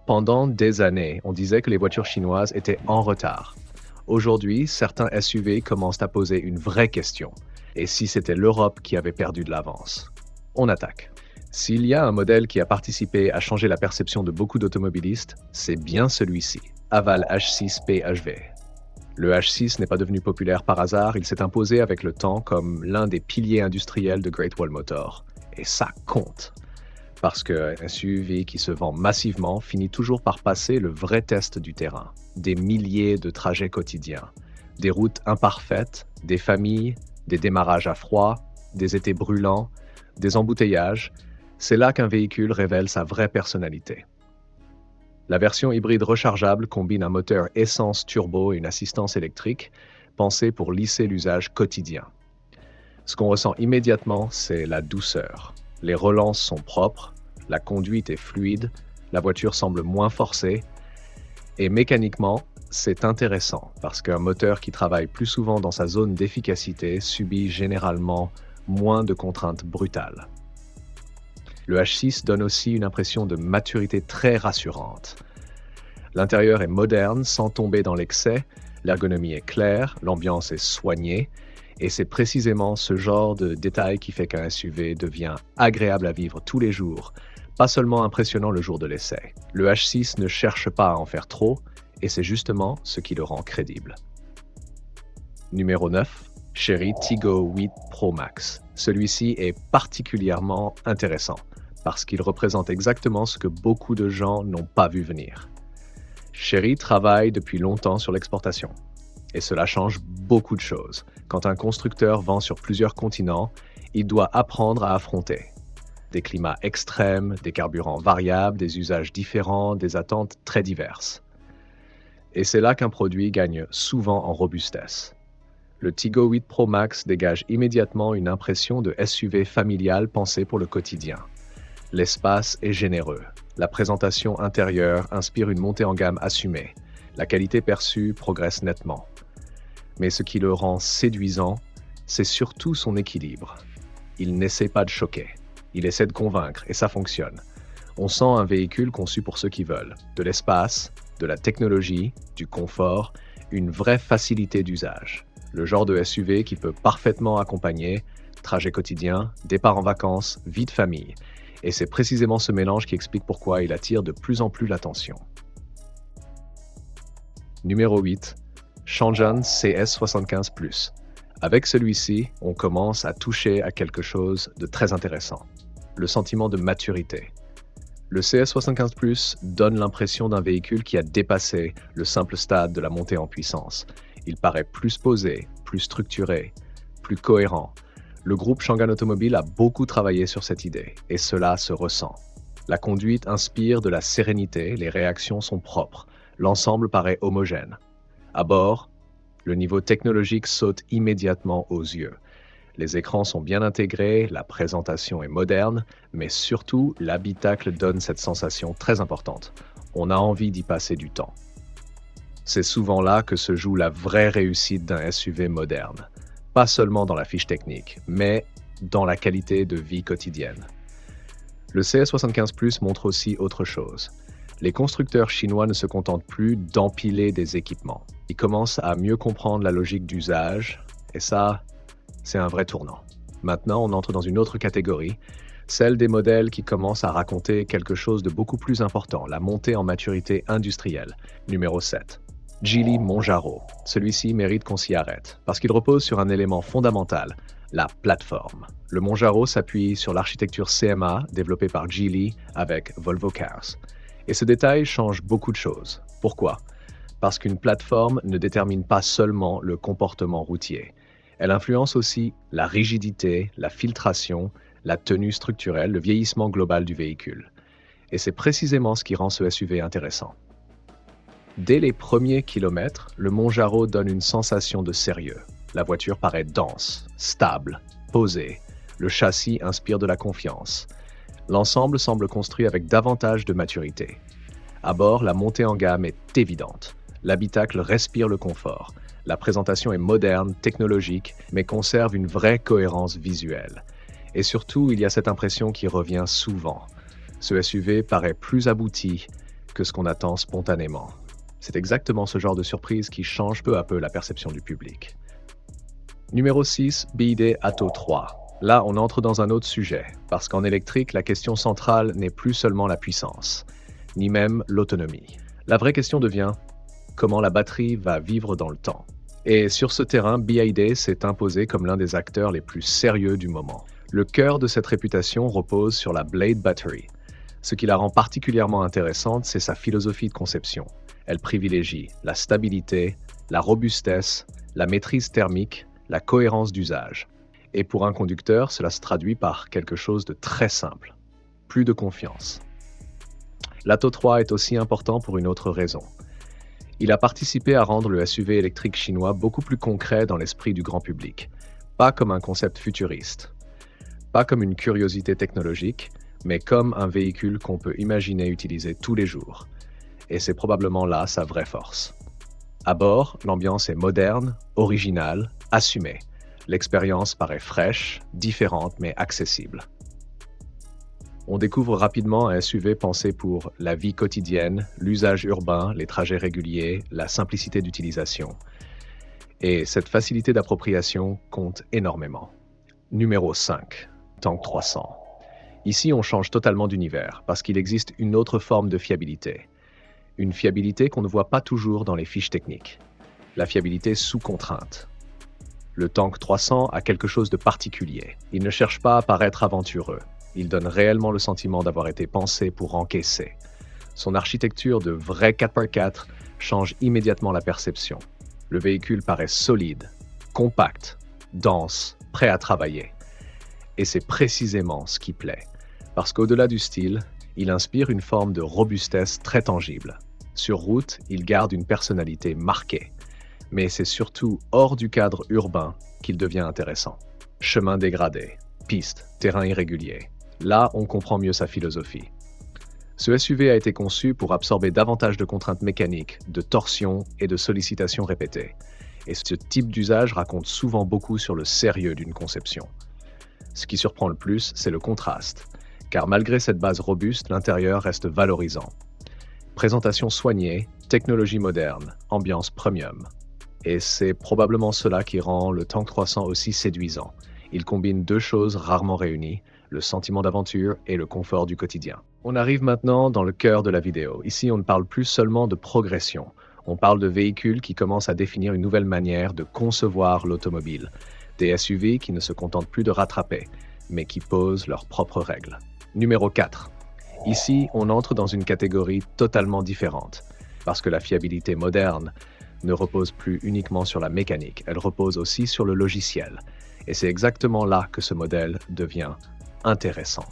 Pendant des années, on disait que les voitures chinoises étaient en retard. Aujourd'hui, certains SUV commencent à poser une vraie question. Et si c'était l'Europe qui avait perdu de l'avance? On attaque. S'il y a un modèle qui a participé à changer la perception de beaucoup d'automobilistes, c'est bien celui-ci, Haval H6 PHV. Le H6 n'est pas devenu populaire par hasard, il s'est imposé avec le temps comme l'un des piliers industriels de Great Wall Motor. Et ça compte. Parce qu'un SUV qui se vend massivement finit toujours par passer le vrai test du terrain. Des milliers de trajets quotidiens, des routes imparfaites, des familles, des démarrages à froid, des étés brûlants, des embouteillages. C'est là qu'un véhicule révèle sa vraie personnalité. La version hybride rechargeable combine un moteur essence turbo et une assistance électrique, pensée pour lisser l'usage quotidien. Ce qu'on ressent immédiatement, c'est la douceur. Les relances sont propres, la conduite est fluide, la voiture semble moins forcée. Et mécaniquement, c'est intéressant parce qu'un moteur qui travaille plus souvent dans sa zone d'efficacité subit généralement moins de contraintes brutales. Le H6 donne aussi une impression de maturité très rassurante. L'intérieur est moderne sans tomber dans l'excès, l'ergonomie est claire, l'ambiance est soignée, et c'est précisément ce genre de détail qui fait qu'un SUV devient agréable à vivre tous les jours, pas seulement impressionnant le jour de l'essai. Le H6 ne cherche pas à en faire trop, et c'est justement ce qui le rend crédible. Numéro 9, Chery Tiggo 8 Pro Max. Celui-ci est particulièrement intéressant, parce qu'il représente exactement ce que beaucoup de gens n'ont pas vu venir. Chery travaille depuis longtemps sur l'exportation. Et cela change beaucoup de choses. Quand un constructeur vend sur plusieurs continents, il doit apprendre à affronter des climats extrêmes, des carburants variables, des usages différents, des attentes très diverses. Et c'est là qu'un produit gagne souvent en robustesse. Le Tiggo 8 Pro Max dégage immédiatement une impression de SUV familial pensé pour le quotidien. L'espace est généreux. La présentation intérieure inspire une montée en gamme assumée. La qualité perçue progresse nettement. Mais ce qui le rend séduisant, c'est surtout son équilibre. Il n'essaie pas de choquer, il essaie de convaincre, et ça fonctionne. On sent un véhicule conçu pour ceux qui veulent. De l'espace, de la technologie, du confort, une vraie facilité d'usage. Le genre de SUV qui peut parfaitement accompagner trajet quotidien, départ en vacances, vie de famille. Et c'est précisément ce mélange qui explique pourquoi il attire de plus en plus l'attention. Numéro 8. Changan CS75+. Avec celui-ci, on commence à toucher à quelque chose de très intéressant. Le sentiment de maturité. Le CS75+ donne l'impression d'un véhicule qui a dépassé le simple stade de la montée en puissance. Il paraît plus posé, plus structuré, plus cohérent. Le groupe Changan Automobile a beaucoup travaillé sur cette idée, et cela se ressent. La conduite inspire de la sérénité, les réactions sont propres, l'ensemble paraît homogène. À bord, le niveau technologique saute immédiatement aux yeux. Les écrans sont bien intégrés, la présentation est moderne, mais surtout, l'habitacle donne cette sensation très importante. On a envie d'y passer du temps. C'est souvent là que se joue la vraie réussite d'un SUV moderne. Pas seulement dans la fiche technique, mais dans la qualité de vie quotidienne. Le CS75+ montre aussi autre chose. Les constructeurs chinois ne se contentent plus d'empiler des équipements. Ils commencent à mieux comprendre la logique d'usage, et ça, c'est un vrai tournant. Maintenant, on entre dans une autre catégorie, celle des modèles qui commencent à raconter quelque chose de beaucoup plus important, la montée en maturité industrielle. Numéro 7. Geely Monjaro. Celui-ci mérite qu'on s'y arrête, parce qu'il repose sur un élément fondamental, la plateforme. Le Monjaro s'appuie sur l'architecture CMA développée par Geely avec Volvo Cars. Et ce détail change beaucoup de choses. Pourquoi? Parce qu'une plateforme ne détermine pas seulement le comportement routier. Elle influence aussi la rigidité, la filtration, la tenue structurelle, le vieillissement global du véhicule. Et c'est précisément ce qui rend ce SUV intéressant. Dès les premiers kilomètres, le Monjaro donne une sensation de sérieux. La voiture paraît dense, stable, posée. Le châssis inspire de la confiance. L'ensemble semble construit avec davantage de maturité. À bord, la montée en gamme est évidente. L'habitacle respire le confort. La présentation est moderne, technologique, mais conserve une vraie cohérence visuelle. Et surtout, il y a cette impression qui revient souvent. Ce SUV paraît plus abouti, que ce qu'on attend spontanément. C'est exactement ce genre de surprise qui change peu à peu la perception du public. Numéro 6, BYD Atto 3. Là, on entre dans un autre sujet, parce qu'en électrique, la question centrale n'est plus seulement la puissance, ni même l'autonomie. La vraie question devient comment la batterie va vivre dans le temps. Et sur ce terrain, BYD s'est imposé comme l'un des acteurs les plus sérieux du moment. Le cœur de cette réputation repose sur la Blade Battery. Ce qui la rend particulièrement intéressante, c'est sa philosophie de conception. Elle privilégie la stabilité, la robustesse, la maîtrise thermique, la cohérence d'usage. Et pour un conducteur, cela se traduit par quelque chose de très simple. Plus de confiance. L'Atto 3 est aussi important pour une autre raison. Il a participé à rendre le SUV électrique chinois beaucoup plus concret dans l'esprit du grand public. Pas comme un concept futuriste. Pas comme une curiosité technologique, mais comme un véhicule qu'on peut imaginer utiliser tous les jours. Et c'est probablement là sa vraie force. À bord, l'ambiance est moderne, originale, assumée. L'expérience paraît fraîche, différente mais accessible. On découvre rapidement un SUV pensé pour la vie quotidienne, l'usage urbain, les trajets réguliers, la simplicité d'utilisation. Et cette facilité d'appropriation compte énormément. Numéro 5, Tank 300. Ici, on change totalement d'univers parce qu'il existe une autre forme de fiabilité. Une fiabilité qu'on ne voit pas toujours dans les fiches techniques. La fiabilité sous contrainte. Le Tank 300 a quelque chose de particulier. Il ne cherche pas à paraître aventureux. Il donne réellement le sentiment d'avoir été pensé pour encaisser. Son architecture de vrai 4x4 change immédiatement la perception. Le véhicule paraît solide, compact, dense, prêt à travailler. Et c'est précisément ce qui plaît. Parce qu'au-delà du style, il inspire une forme de robustesse très tangible. Sur route, il garde une personnalité marquée. Mais c'est surtout hors du cadre urbain qu'il devient intéressant. Chemin dégradé, pistes, terrain irrégulier. Là, on comprend mieux sa philosophie. Ce SUV a été conçu pour absorber davantage de contraintes mécaniques, de torsions et de sollicitations répétées. Et ce type d'usage raconte souvent beaucoup sur le sérieux d'une conception. Ce qui surprend le plus, c'est le contraste. Car malgré cette base robuste, l'intérieur reste valorisant. Présentation soignée, technologie moderne, ambiance premium. Et c'est probablement cela qui rend le Tank 300 aussi séduisant. Il combine deux choses rarement réunies, le sentiment d'aventure et le confort du quotidien. On arrive maintenant dans le cœur de la vidéo. Ici, on ne parle plus seulement de progression. On parle de véhicules qui commencent à définir une nouvelle manière de concevoir l'automobile. Des SUV qui ne se contentent plus de rattraper, mais qui posent leurs propres règles. Numéro 4. Ici, on entre dans une catégorie totalement différente, parce que la fiabilité moderne ne repose plus uniquement sur la mécanique, elle repose aussi sur le logiciel. Et c'est exactement là que ce modèle devient intéressant.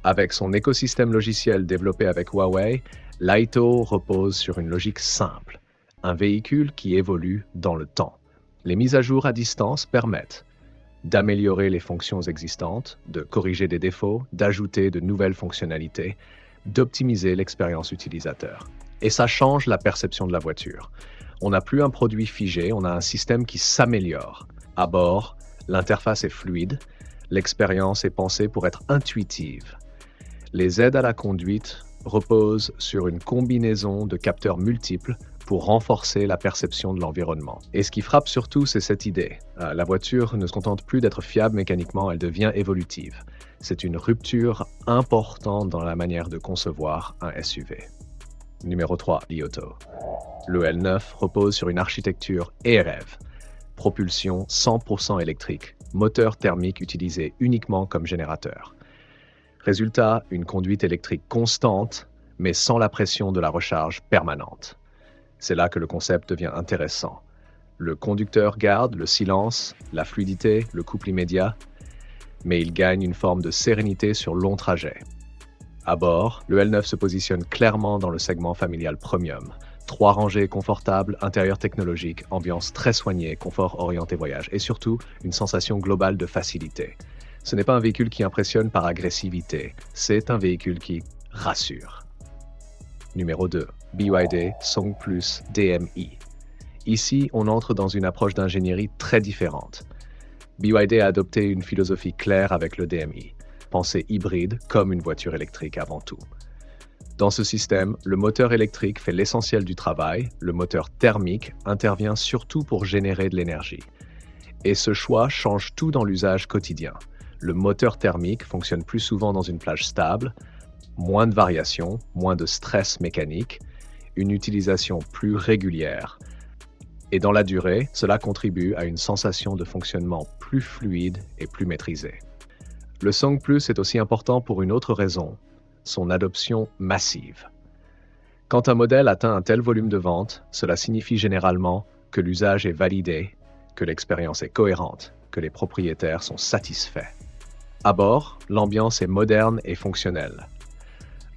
Avec son écosystème logiciel développé avec Huawei, l'Aito repose sur une logique simple, un véhicule qui évolue dans le temps. Les mises à jour à distance permettent d'améliorer les fonctions existantes, de corriger des défauts, d'ajouter de nouvelles fonctionnalités, d'optimiser l'expérience utilisateur. Et ça change la perception de la voiture. On n'a plus un produit figé, on a un système qui s'améliore. À bord, l'interface est fluide, l'expérience est pensée pour être intuitive. Les aides à la conduite reposent sur une combinaison de capteurs multiples pour renforcer la perception de l'environnement. Et ce qui frappe surtout, c'est cette idée. La voiture ne se contente plus d'être fiable mécaniquement, elle devient évolutive. C'est une rupture importante dans la manière de concevoir un SUV. Numéro 3, Li Auto. Le L9 repose sur une architecture EREV, propulsion 100% électrique, moteur thermique utilisé uniquement comme générateur. Résultat, une conduite électrique constante, mais sans la pression de la recharge permanente. C'est là que le concept devient intéressant. Le conducteur garde le silence, la fluidité, le couple immédiat, mais il gagne une forme de sérénité sur long trajet. À bord, le L9 se positionne clairement dans le segment familial premium. 3 rangées confortables, intérieur technologique, ambiance très soignée, confort orienté voyage et surtout une sensation globale de facilité. Ce n'est pas un véhicule qui impressionne par agressivité, c'est un véhicule qui rassure. Numéro 2, BYD Song Plus DMI. Ici, on entre dans une approche d'ingénierie très différente. BYD a adopté une philosophie claire avec le DMI, pensée hybride comme une voiture électrique avant tout. Dans ce système, le moteur électrique fait l'essentiel du travail, le moteur thermique intervient surtout pour générer de l'énergie. Et ce choix change tout dans l'usage quotidien. Le moteur thermique fonctionne plus souvent dans une plage stable, moins de variations, moins de stress mécanique, une utilisation plus régulière. Et dans la durée, cela contribue à une sensation de fonctionnement plus fluide et plus maîtrisée. Le Song Plus est aussi important pour une autre raison, son adoption massive. Quand un modèle atteint un tel volume de vente, cela signifie généralement que l'usage est validé, que l'expérience est cohérente, que les propriétaires sont satisfaits. À bord, l'ambiance est moderne et fonctionnelle.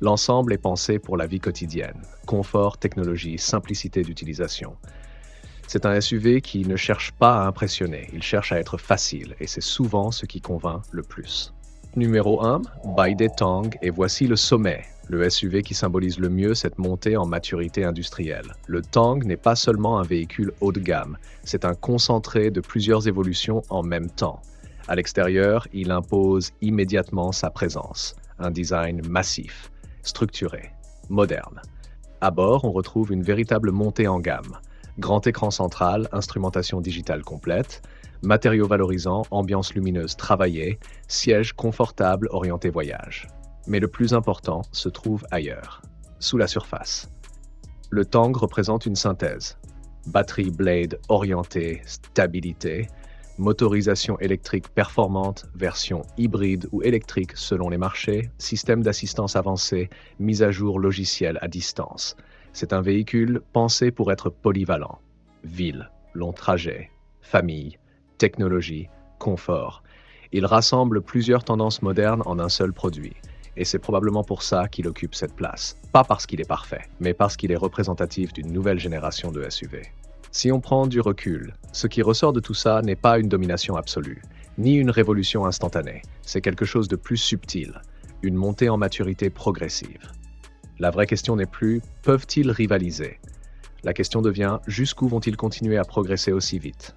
L'ensemble est pensé pour la vie quotidienne, confort, technologie, simplicité d'utilisation. C'est un SUV qui ne cherche pas à impressionner, il cherche à être facile et c'est souvent ce qui convainc le plus. Numéro 1, Baide Tang, et voici le sommet, le SUV qui symbolise le mieux cette montée en maturité industrielle. Le Tang n'est pas seulement un véhicule haut de gamme, c'est un concentré de plusieurs évolutions en même temps. À l'extérieur, il impose immédiatement sa présence, un design massif, structuré, moderne. À bord, on retrouve une véritable montée en gamme. Grand écran central, instrumentation digitale complète, matériaux valorisants, ambiance lumineuse travaillée, sièges confortables orientés voyage. Mais le plus important se trouve ailleurs, sous la surface. Le Tang représente une synthèse. Batterie Blade orientée, stabilité, motorisation électrique performante, version hybride ou électrique selon les marchés, système d'assistance avancé, mise à jour logicielle à distance. C'est un véhicule pensé pour être polyvalent. Ville, long trajet, famille, technologie, confort. Il rassemble plusieurs tendances modernes en un seul produit. Et c'est probablement pour ça qu'il occupe cette place. Pas parce qu'il est parfait, mais parce qu'il est représentatif d'une nouvelle génération de SUV. Si on prend du recul, ce qui ressort de tout ça n'est pas une domination absolue, ni une révolution instantanée. C'est quelque chose de plus subtil, une montée en maturité progressive. La vraie question n'est plus « peuvent-ils rivaliser ?» La question devient « jusqu'où vont-ils continuer à progresser aussi vite ?»